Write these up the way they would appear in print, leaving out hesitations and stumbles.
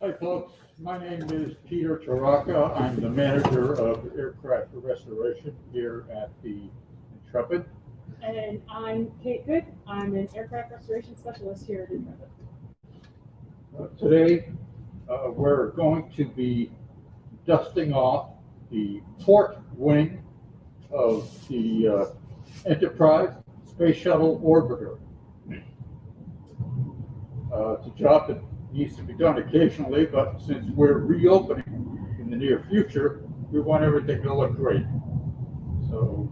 Hi folks, my name is Peter Taraka. I'm the manager of aircraft restoration here at the Intrepid. And I'm Kate Good. I'm an aircraft restoration specialist here at Intrepid. Today, we're going to be dusting off the port wing of the Enterprise Space Shuttle Orbiter. It's a job that needs to be done occasionally, but since we're reopening in the near future, we want everything to look great. So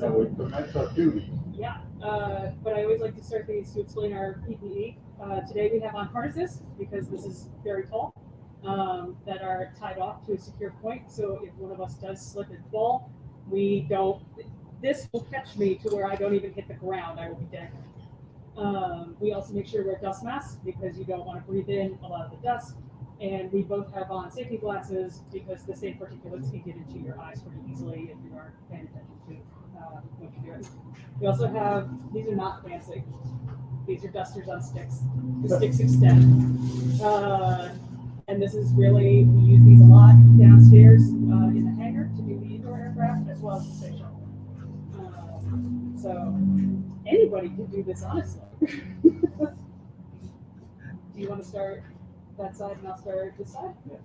we commence our duty. Yeah, but I always like to start these to explain our PPE. Today we have on harnesses because this is very tall that are tied off to a secure point. So if one of us does slip and fall, this will catch me to where I don't even hit the ground. I will be dead. We also make sure we wear dust masks because you don't want to breathe in a lot of the dust. And we both have on safety glasses because the same particulates can get into your eyes pretty easily if you aren't paying attention to what you're doing. We also have, these are not fancy. These are dusters on sticks. The sticks extend. And this is really, we use these a lot downstairs in the hangar to do the indoor aircraft as well as the space shuttle. So anybody can do this, honestly. Do you want to start that side and I'll start this side? Yeah.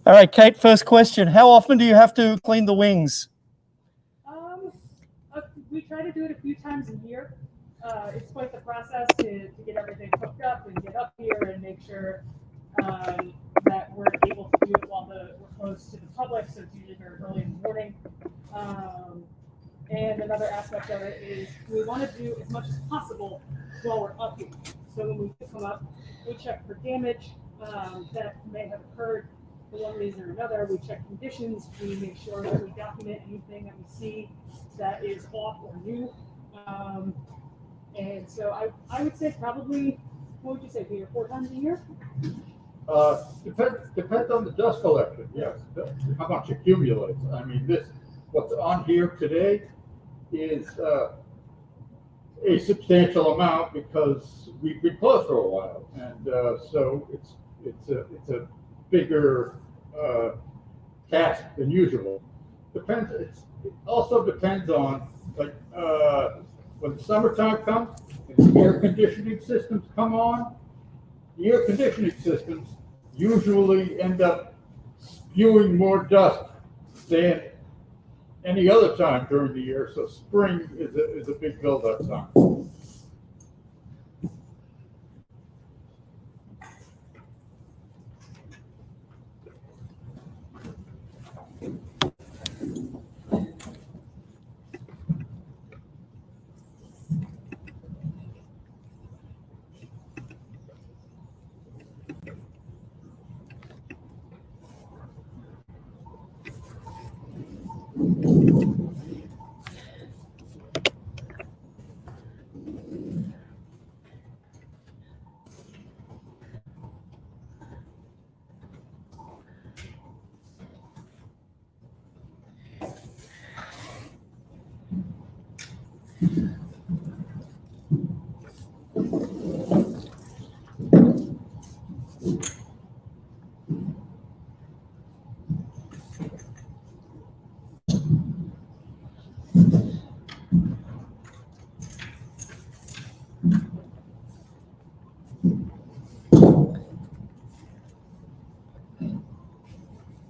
All right, Kate, first question. How often do you have to clean the wings? We try to do it a few times a year. It's quite the process to get everything hooked up and get up here and make sure that we're able to do it while we're closed to the public, so it's usually very early in the morning. And another aspect of it is we want to do as much as possible while we're up here. So when we come up, we check for damage that may have occurred for one reason or another. We check conditions. We make sure that we document anything that we see that is off or new. And so I would say probably, what would you say, 3 or 4 times a year? Depends on the dust collection, yes. How much accumulates. I mean, what's on here today is a substantial amount because we've been closed for a while, and so it's a bigger task than usual. It also depends on, like, when the summertime comes and the air conditioning systems come on. The air conditioning systems usually end up spewing more dust than any other time during the year. So spring is a big build-up time.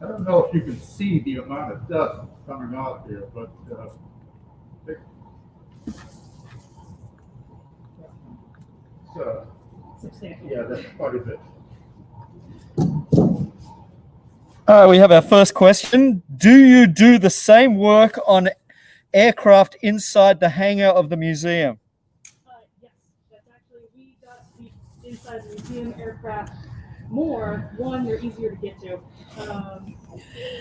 I don't know if you can see the amount of dust coming off here, but Substantial. yeah, that's quite a bit. All right, we have our first question. Do you do the same work on aircraft inside the hangar of the museum? Yes, that's actually, we dust the inside the museum aircraft more. One, they're easier to get to.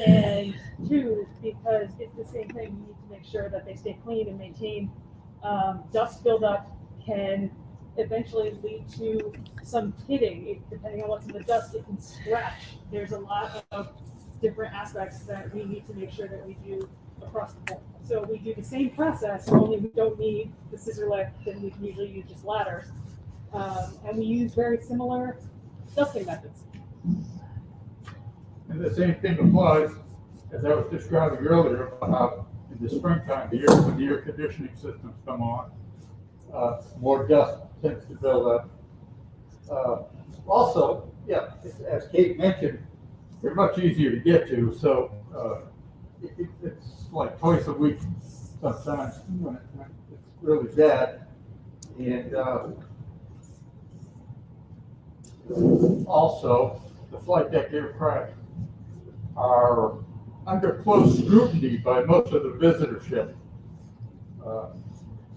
And two, because it's the same thing, you need to make sure that they stay clean and maintained. Dust buildup can eventually lead to some pitting. Depending on what's in the dust, it can scratch. There's a lot of different aspects that we need to make sure that we do across the board. So we do the same process, only we don't need the scissor lift, and we can usually use just ladders. And we use very similar dusting methods. And the same thing applies, as I was describing earlier, about how in the springtime, when the air conditioning systems come on, more dust tends to build up. Also, yeah, as Kate mentioned, they're much easier to get to, so it's like twice a week sometimes when it's really bad. And also, the flight deck aircraft are under close scrutiny by most of the visitorship.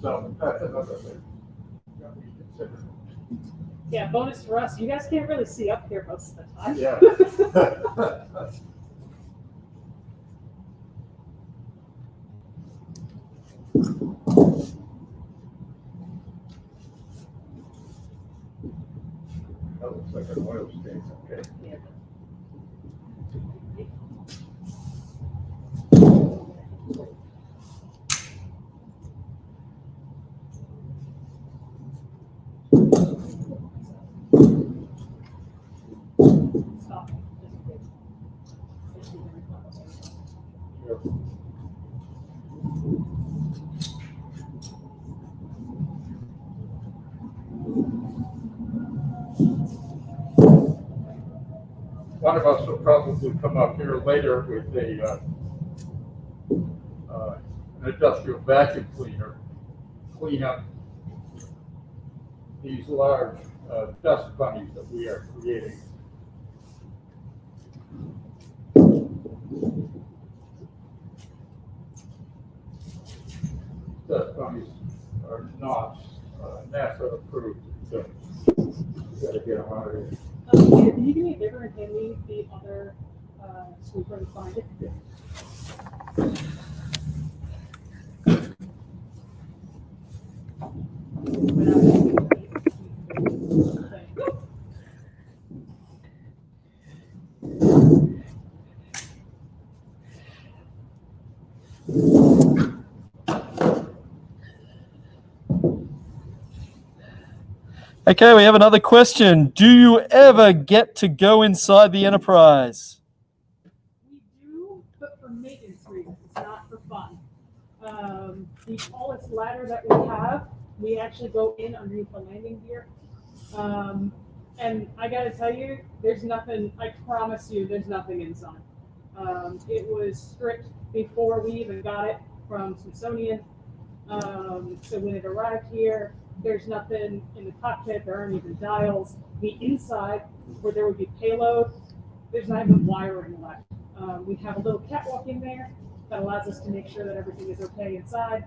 So that's another thing that we consider. Yeah, bonus for us, you guys can't really see up here most of the time. Yeah. That looks like an oil stain, okay. Yeah. Stop. Sure. One of us will probably come up here later with an industrial vacuum cleaner, clean up these large dust bunnies that we are creating. Dust bunnies are not NASA approved, so we gotta get them out of here. Peter, can you do me a favor and hand me the other sweeper and find it? Okay, we have another question. Do you ever get to go inside the Enterprise? We do, but for maintenance reasons, it's not for fun. The tallest ladder that we have, we actually go in underneath the landing gear. And I gotta tell you, there's nothing, I promise you, there's nothing inside. It was stripped before we even got it from Smithsonian. So when it arrived here, there's nothing in the cockpit, there aren't even dials. The inside, where there would be payload, there's not even wiring left. We have a little catwalk in there that allows us to make sure that everything is okay inside.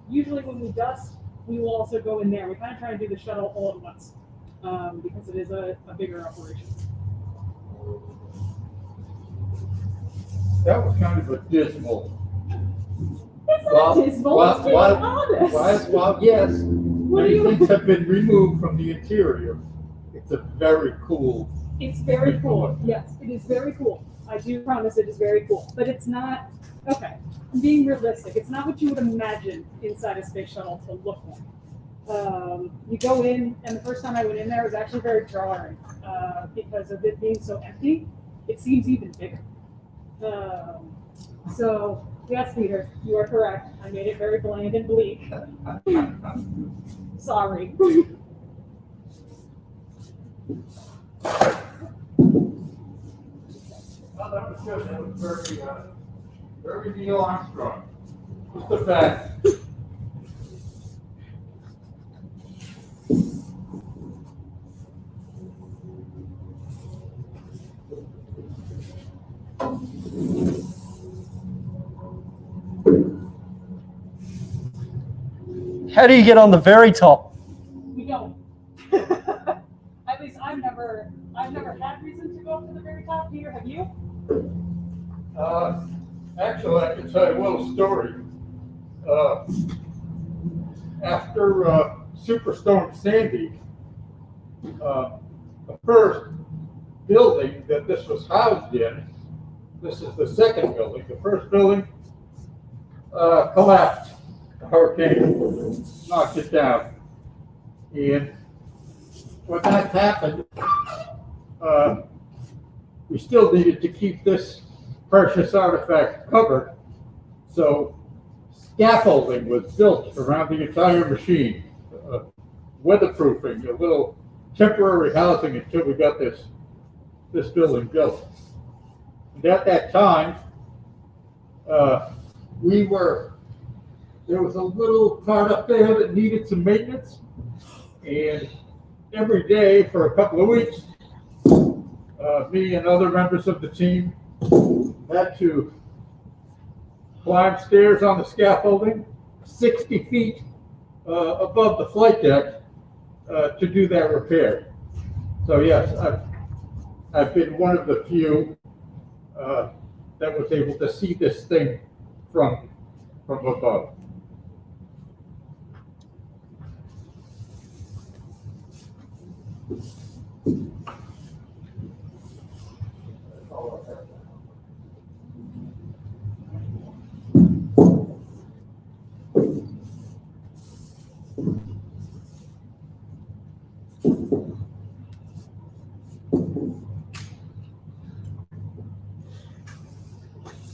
Usually when we dust, we will also go in there. We kind of try and do the shuttle all at once because it is a bigger operation. That was kind of a dismal. It's not dismal, it's being honest. Well, yes, What do many you- things have been removed from the interior. It's a very cool. It's very cool. Yes, it is very cool. I do promise it is very cool. But it's not, okay, I'm being realistic. It's not what you would imagine inside a space shuttle to look like. You go in, and the first time I went in there was actually very jarring because of it being so empty. It seems even bigger. So, yes, Peter, you are correct. I made it very bland and bleak. Sorry. Well, that was good. That was very Neil Armstrong. Just the fact. How do you get on the very top? We don't. At least I've never had reason to go up to the very top. Peter, have you? Actually, I can tell you a little story. After Superstorm Sandy, the first building that this was housed in, this is the second building. The first building collapsed. The hurricane knocked it down. And when that happened, we still needed to keep this precious artifact covered. So scaffolding was built around the entire machine, weatherproofing, a little temporary housing until we got this building built. And at that time, there was a little part up there that needed some maintenance, and every day for a couple of weeks, me and other members of the team had to climb stairs on the scaffolding 60 feet above the flight deck to do that repair. So yes, I've been one of the few that was able to see this thing from above.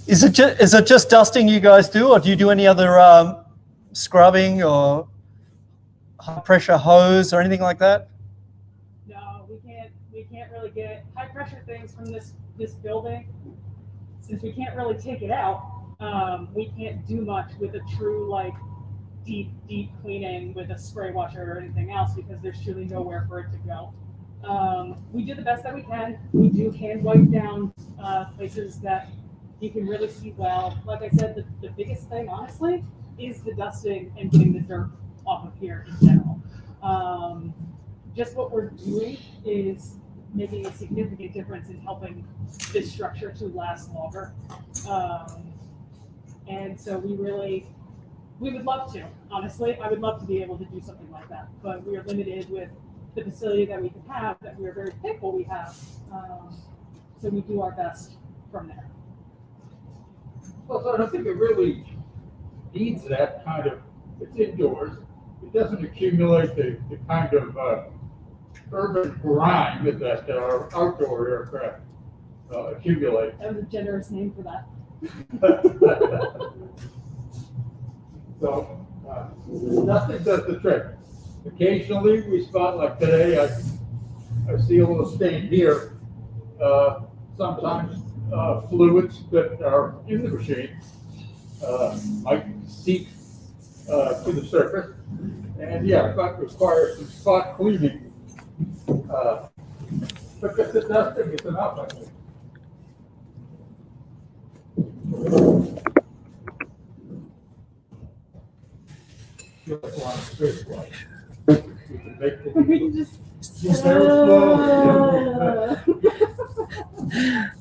Is it just dusting you guys do, or do you do any other scrubbing or high pressure hose or anything like that? No, we can't really get high pressure things from this building. Since we can't really take it out, we can't do much with a true like deep cleaning with a spray washer or anything else because there's truly nowhere for it to go. We do the best that we can. We do hand wipe down places that you can really see well. Like I said, the biggest thing, honestly, is the dusting and getting the dirt off of here in general. Just what we're doing is making a significant difference in helping this structure to last longer. And so we would love to, honestly, I would love to be able to do something like that, but we are limited with the facility that we can have, that we are very thankful we have. So we do our best from there. Well, I don't think it really needs that kind of, it's indoors. It doesn't accumulate the kind of urban grime that our outdoor aircraft accumulate. That was a generous name for that. So nothing does the trick. Occasionally we spot, like today, I see a little stain here. Sometimes fluids that are in the machine might seep to the surface, and yeah, that requires some spot cleaning. But just the dusting is enough, I think.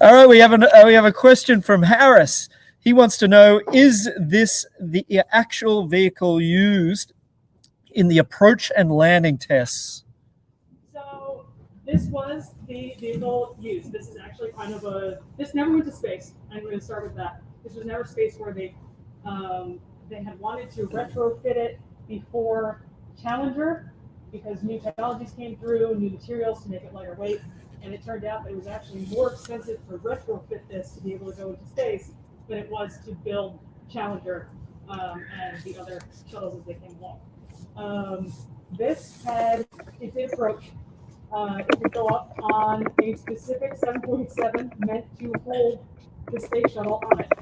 All right, we have a question from Harris. He wants to know: is this the actual vehicle used in the approach and landing tests? So this was the vehicle used. This is actually kind of this never went to space. I'm going to start with that. This was never space worthy. They had wanted to retrofit it before Challenger because new technologies came through, new materials to make it lighter weight, and it turned out that it was actually more expensive to retrofit this to be able to go into space than it was to build Challenger and the other shuttles as they came along. It did approach. It could go up on a specific 747 meant to hold the space shuttle on it.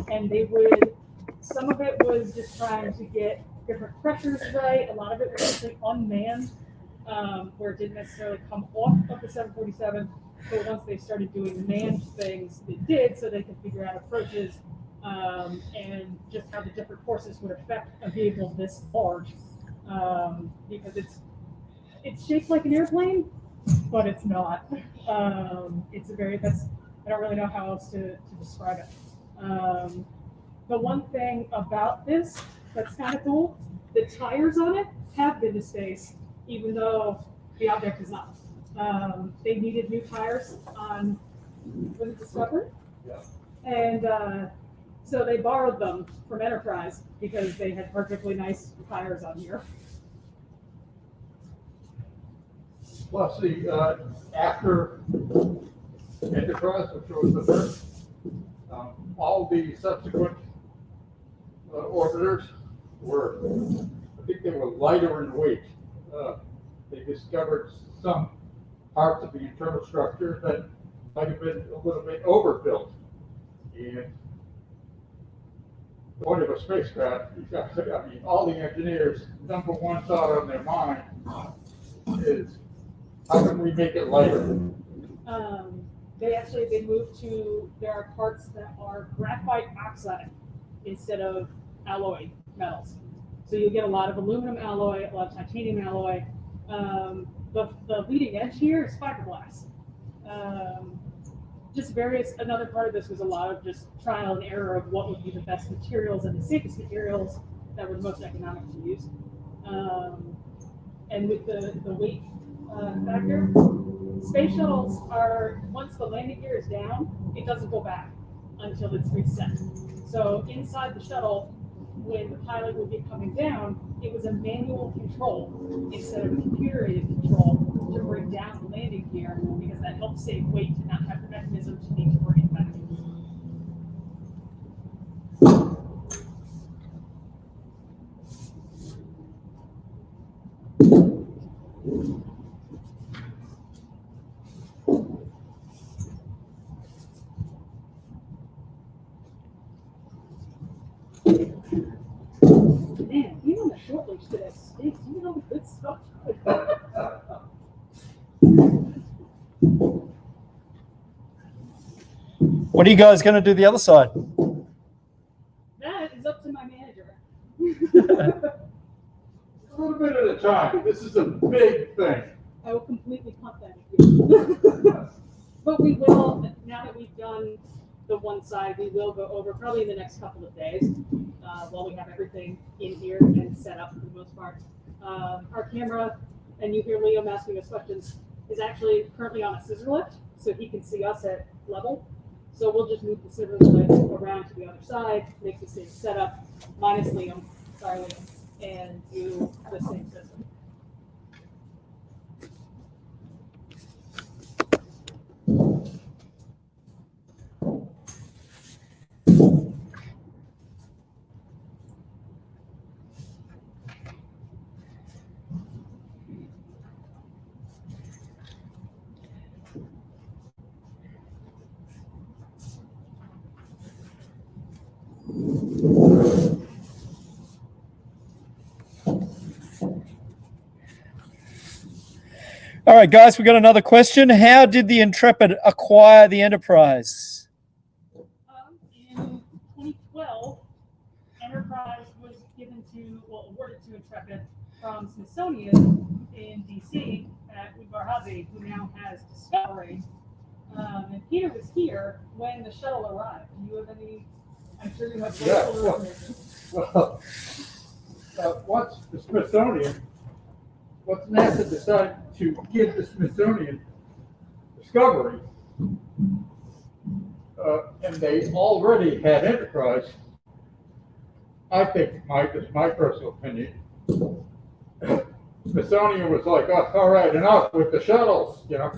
And they would, some of it was just trying to get different pressures right. A lot of it was actually unmanned, where it didn't necessarily come off of the 747. But once they started doing manned things, they did, so they could figure out approaches and just how the different forces would affect a vehicle this large. Because it's shaped like an airplane, but it's not. It's a very, I don't really know how else to describe it. The one thing about this that's kind of cool, the tires on it have been to space, even though the object is not. They needed new tires on, was it Discovery? Yeah. And so they borrowed them from Enterprise because they had perfectly nice tires on here. Plus after Enterprise, which was the first, all the subsequent orbiters were, I think they were lighter in weight. They discovered some parts of the internal structure that might have been a little bit overbuilt. And the point of a spacecraft, I mean, all the engineers, number one thought on their mind is, how can we make it lighter? They moved to, there are parts that are graphite oxide instead of alloy metals. So you'll get a lot of aluminum alloy, a lot of titanium alloy. The leading edge here is fiberglass. Just another part of this was a lot of just trial and error of what would be the best materials and the safest materials that were most economic to use. And with the weight factor, space shuttles are, once the landing gear is down, it doesn't go back until it's reset. So inside the shuttle, when the pilot would be coming down, it was a manual control instead of a computer-aided control to bring down the landing gear, because that helps save weight and not have the mechanism to need to bring it back. Man, being on the short leash today stinks. You know the good stuff. What are you guys going to do the other side? That is up to my manager. A little bit at a time. This is a big thing. I will completely punt that if you. But we will, now that we've done the one side, we will go over probably in the next couple of days while we have everything in here and set up for the most part. Our camera, and you hear Liam asking us questions, is actually currently on a scissor lift, so he can see us at level. So we'll just move the scissor lift around to the other side, make the same setup, minus Liam, sorry Liam, and do the same system. All right, guys, we got another question. How did the Intrepid acquire the Enterprise? In 2012, Enterprise was awarded to Intrepid from Smithsonian in DC at Udvar-Hazy, who now has Discovery. And Peter was here when the shuttle arrived. Do you have any? I'm sure you have information. Well, once the Smithsonian, once NASA decided to give the Smithsonian Discovery, and they already had Enterprise, I think, my personal opinion, Smithsonian was like, oh, all right, enough with the shuttles, you know.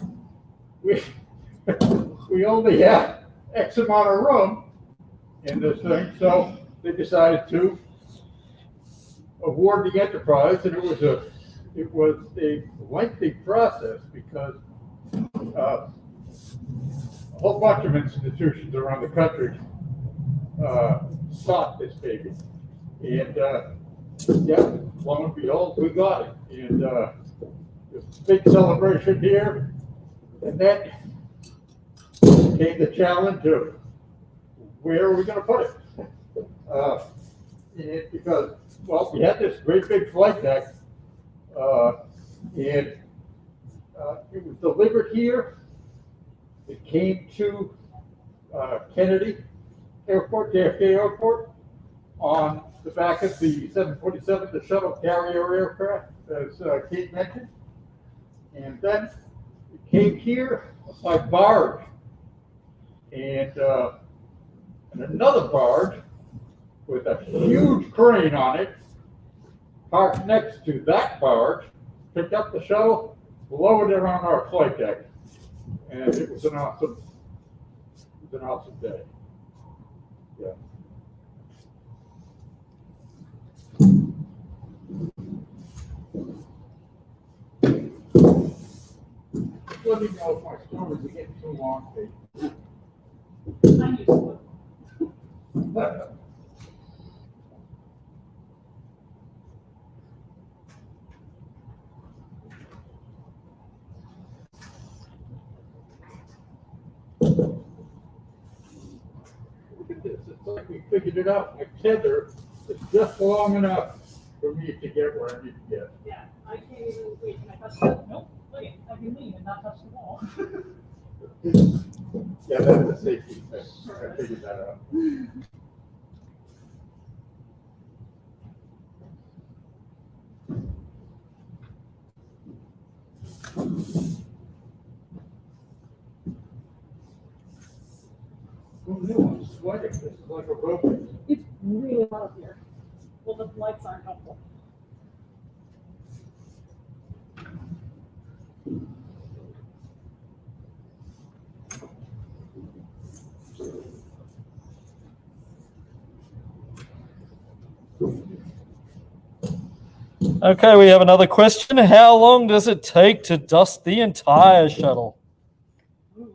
We only have X amount of room in this thing, so they decided to award the Enterprise, and it it was a lengthy process because a whole bunch of institutions around the country sought this baby. And yeah, lo and behold, we got it. And this big celebration here. And then came the challenge of where are we going to put it? And because, well, we had this great big flight deck, and it was delivered here. It came to Kennedy Airport, JFK Airport, on the back of the 747, the shuttle carrier aircraft, as Kate mentioned. And then it came here by barge. And another barge with a huge crane on it, parked next to that barge, picked up the shuttle, lowered it on our flight deck, and it was an awesome day. Yeah. Let me know if my stories are getting too long, Kate. I'm used to it. Look at this. It's like we figured it out. My tether is just long enough for me to get where I need to get. Yeah, I can't even, wait, can I touch that? Nope, look it, I can lean and not touch the wall. Yeah, that's a safety thing. I figured that out. Who knew? I'm sweating. This is like a robot. It's really hot up here. Well, the lights aren't helpful. Okay, we have another question. How long does it take to dust the entire shuttle? Ooh.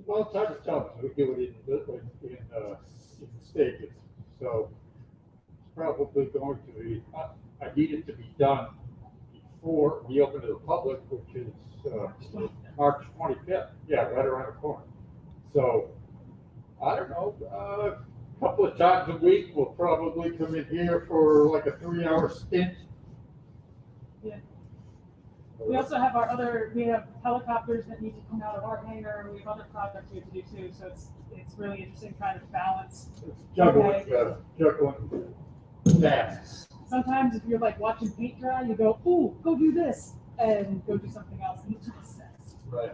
Well, it's hard to tell because we do it in stages. So it's probably going to be, I need it to be done before we open to the public, which is March 25th. Yeah, right around the corner. So I don't know, a couple of times a week we'll probably come in here for like a 3-hour stint. Yeah. We also have we have helicopters that need to come out of our hangar, and we have other projects we have to do too, so it's really interesting trying to balance. It's juggling tasks. Sometimes if you're like watching paint dry, you go, ooh, go do this, and go do something else, and it's process. Right.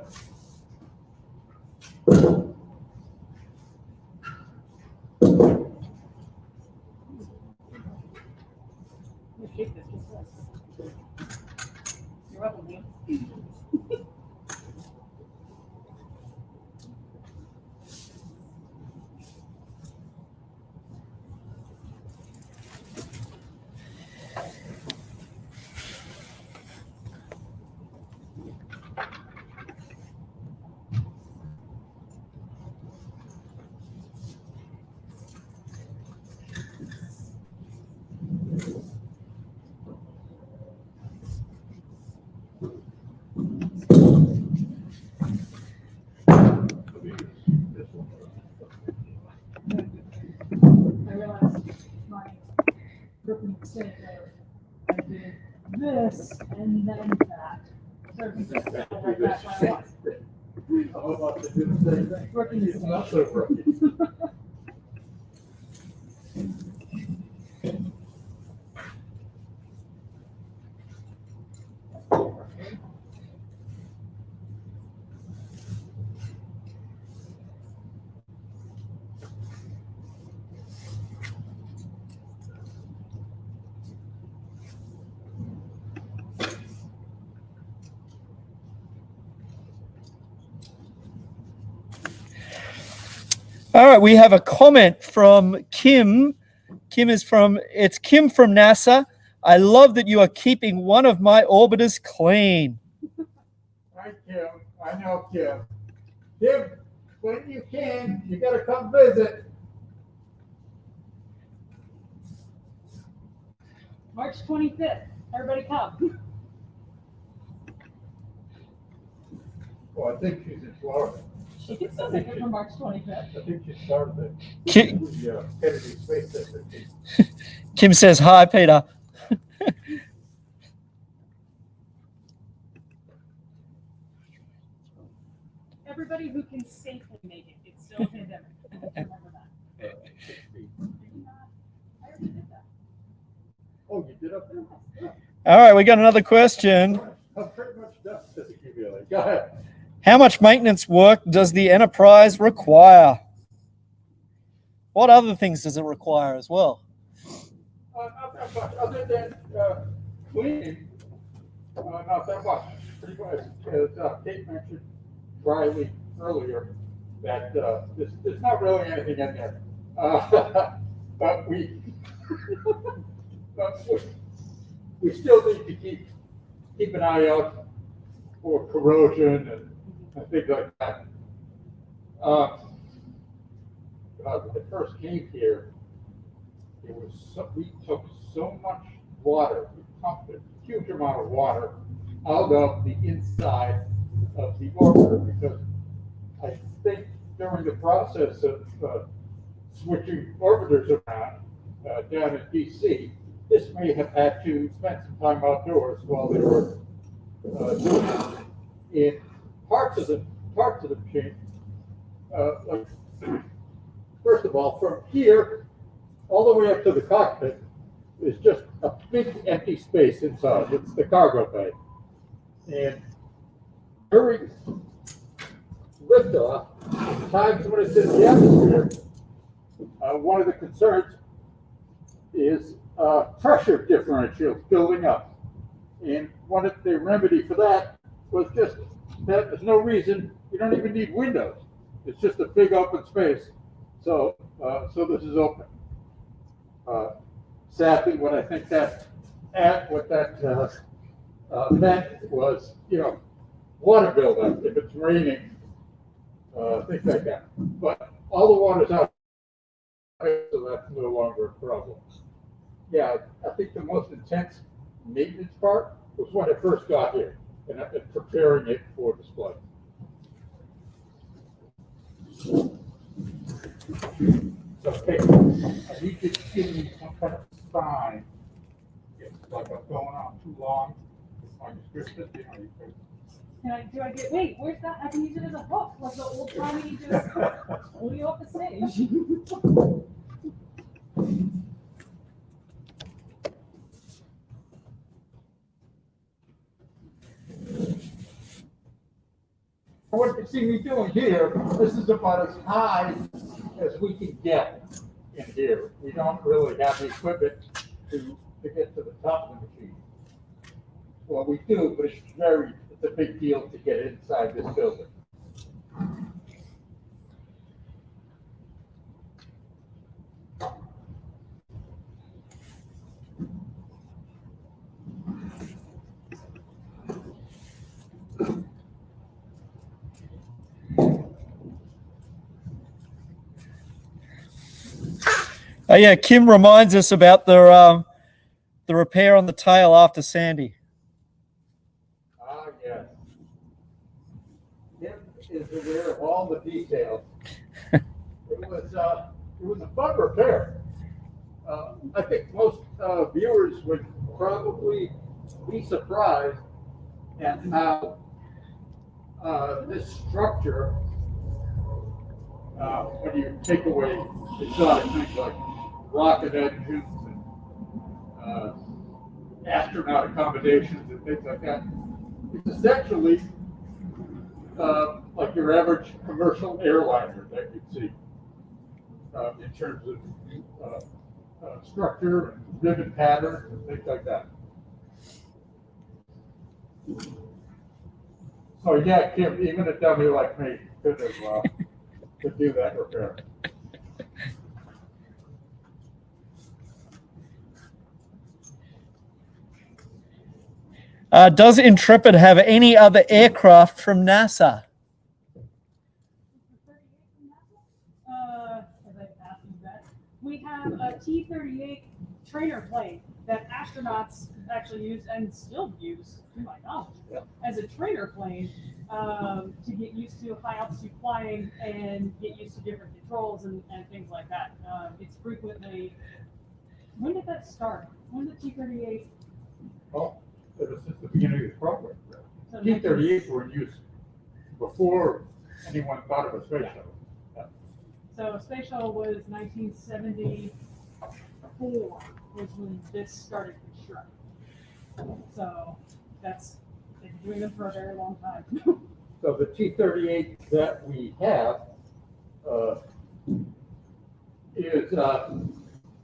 Shake this, just this. You're welcome, man. I realized my rookie mistake where I did this and then that. So if you just go right back where I was. I'm about to do the same thing. Rookie It's mistake. not so rookie. All right, we have a comment from Kim. Kim from NASA. I love that you are keeping one of my orbiters clean. Hi, Kim. I know, Kim. Kim, when you can, you gotta come visit. March 25th. Everybody come. Well, I think she's in Florida. She can still make it for March 25th. I think she started it. Kim, The Kennedy Space Center. Kim says, hi, Peter. Everybody who can safely make it. It's still a pandemic. Remember that. I already did that. Oh, you did up there? All right, we got another question. I'm pretty much done with the QBLA. Go ahead. How much maintenance work does the Enterprise require? What other things does it require as well? Not that much, other than cleaning, not that much. Pretty much, as Kate mentioned dryly earlier, that there's not really anything in there. But we still need to keep an eye out for corrosion and things like that. When I first came here, we took so much water, we pumped a huge amount of water out of the inside of the orbiter, because I think during the process of switching orbiters around down in DC, this may have had to spend some time outdoors while they were doing it. In parts of the machine, like, first of all, from here all the way up to the cockpit is just a big empty space inside. It's the cargo bay. And during liftoff, times when it's in the atmosphere, one of the concerns is pressure differentials building up. And one of the remedy for that was just that there's no reason, you don't even need windows. It's just a big open space. So this is open. Sadly, what I think that meant was, water buildup if it's raining, things like that. But all the water's out, so that's no longer a problem. Yeah, I think the most intense maintenance part was when I first got here and preparing it for display. Okay, I need you to give me some kind of sign. It's like I'm going on too long with my description. Do I get, wait, where's that? I can use it as a hook, like the old timey just pull you off the stage. What you see me doing here, this is about as high as we can get in here. We don't really have the equipment to get to the top of the machine. Well, we do, but it's a big deal to get inside this building. Oh yeah, Kim reminds us about the repair on the tail after Sandy. Ah, yes. Kim is aware of all the details. It was a fun repair. I think most viewers would probably be surprised at how this structure, when you take away exotic things like rocket engines and astronaut accommodations and things like that, it's essentially like your average commercial airliner that you'd see in terms of structure and ribbon patterns and things like that. So yeah, Kim, even a dummy like me could do that repair. Does Intrepid have any other aircraft from NASA? As I asked you that, we have a T38 Trainer plane that astronauts actually use and still use, to my knowledge, as a trainer plane to get used to high altitude flying and get used to different controls and things like that. It's frequently. When did that start? When did T38? Oh, ever since the beginning of the program. So T-38 were in use before anyone thought of a space shuttle. So Space Shuttle was 1974 was when this started construction. So that's they've been doing them for a very long time. So the T-38 that we have is,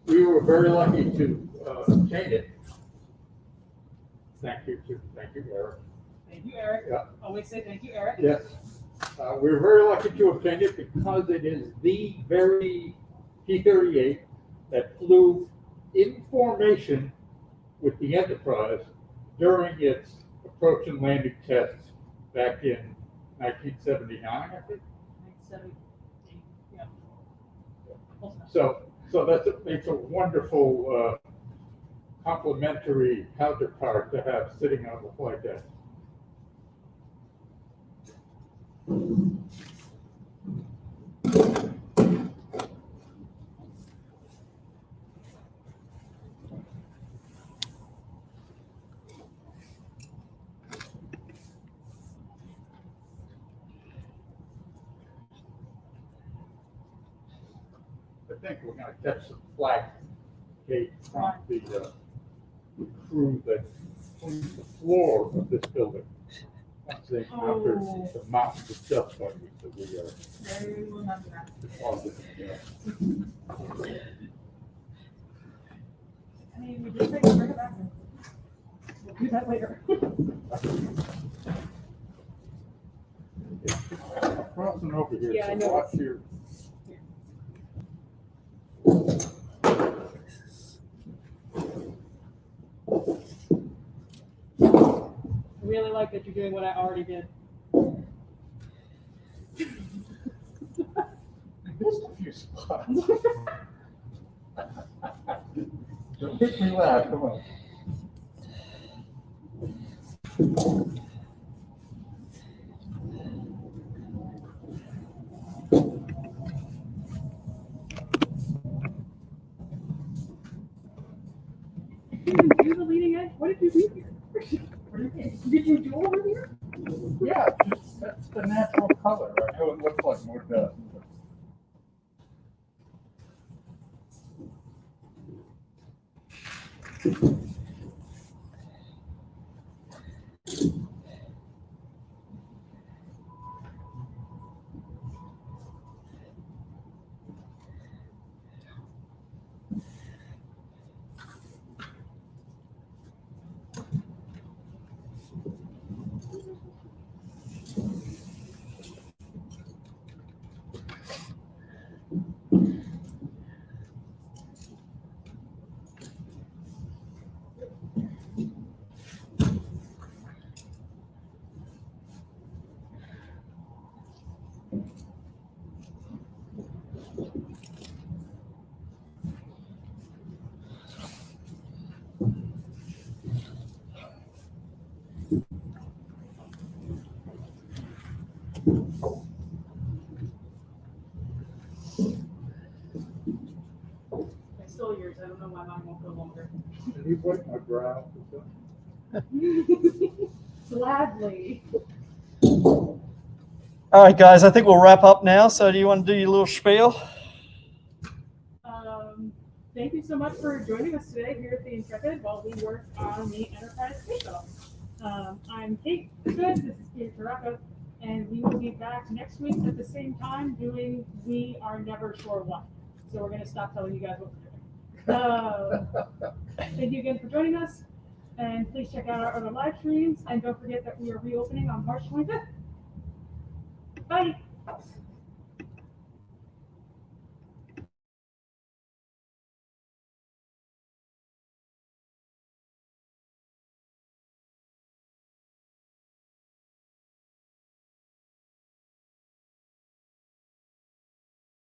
we were very lucky to obtain it. Thank you, Eric. Thank you, Eric. Yeah. Always say thank you, Eric. Yes. We were very lucky to obtain it because it is the very T-38 that flew in formation with the Enterprise during its approach and landing tests back in 1979, I think. 1978. Yeah. So it's a wonderful complementary counterpart to have sitting on the flight deck. I think we're going to catch some flack, Kate, from the crew that cleans the floor of this building. Once they encountered the mountains of dust bunnies that we are depositing. I mean, we just take a break back. We'll do that later. I'm crossing over here, Yeah, I so know. watch your. I really like that you're doing what I already did. I missed a few spots. Don't make me laugh, come on. Did you do the leading edge? What did you do here? Did you do over here? Yeah, just, that's the natural color. I know it looks like more dust. But I stole yours. I don't know why mine won't go longer. Can you wipe my brow? Gladly. All right, guys, I think we'll wrap up now. So do you want to do your little spiel? Thank you so much for joining us today here at the Intrepid while we work on the Enterprise Space Shuttle. I'm Kate. This is Kate Taraka, and we will be back next week at the same time doing We Are Never Sure What. So we're going to stop telling you guys what we're doing. Thank you again for joining us, and please check out our other live streams, and don't forget that we are reopening on March 25th. Bye.